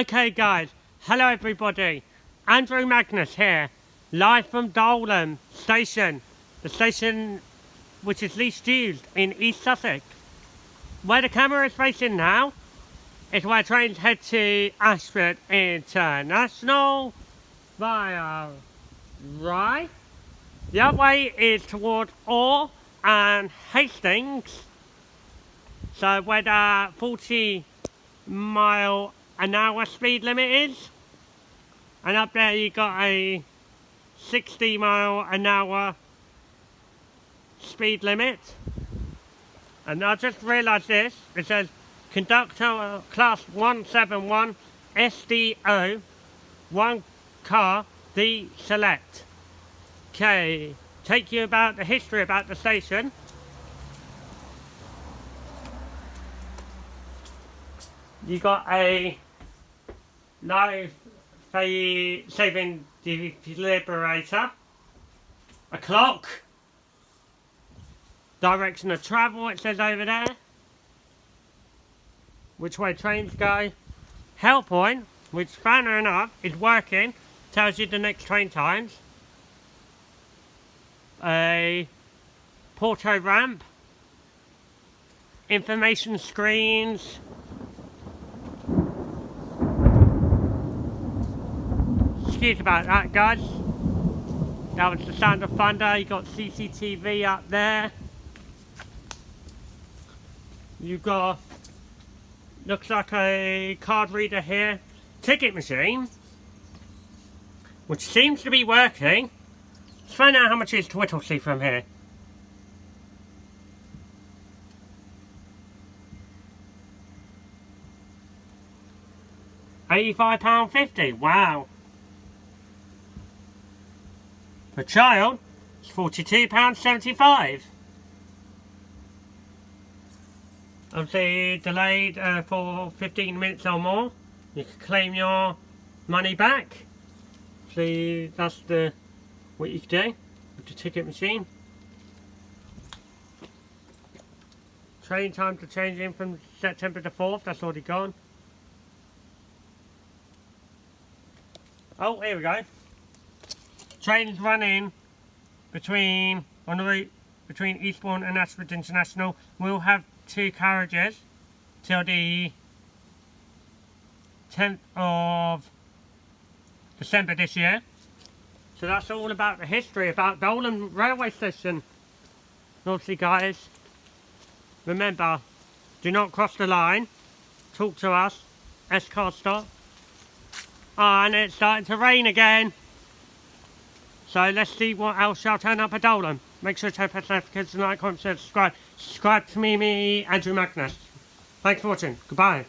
Okay guys, hello everybody, Andrew Magnus here, live from Doleham station, the station which is least used in East Sussex. Where the camera is facing now is where trains head to Ashford International via right. The other way is towards Orr and Hastings, so where the 40-mile-an-hour speed limit is, and up there you got a 60-mile-an-hour speed limit. And I just realised this, it says conductor class 171 SDO 1 car deselect. Okay, take you about the history about the station. You got a life-saving defibrillator, a clock, direction of travel it says over there, which way trains go, help point, which funny enough is working, tells you the next train times, a porto ramp, information screens, excuse about that guys, that was the sound of thunder. You got CCTV up there, you've got, looks like a card reader here, ticket machine, which seems to be working. Let's find out how much it is to Winchelsea from here. £85.50, wow. For a child, it's £42.75. Obviously delayed for 15 minutes or more, you can claim your money back. See, that's what you can do with the ticket machine. Train time to change in from September the 4th, that's already gone. Oh, here we go. Trains running on the route between Eastbourne and Ashford International. We'll have 2 carriages till the 10th of December this year. So that's all about the history about Doleham railway station. Obviously guys, remember, do not cross the line, talk to us, S-car stop. And it's starting to rain again. So let's see what else shall turn up at Doleham. Make sure to turn on notifications, like, comment, subscribe. Subscribe to me, Andrew Magnus. Thanks for watching. Goodbye.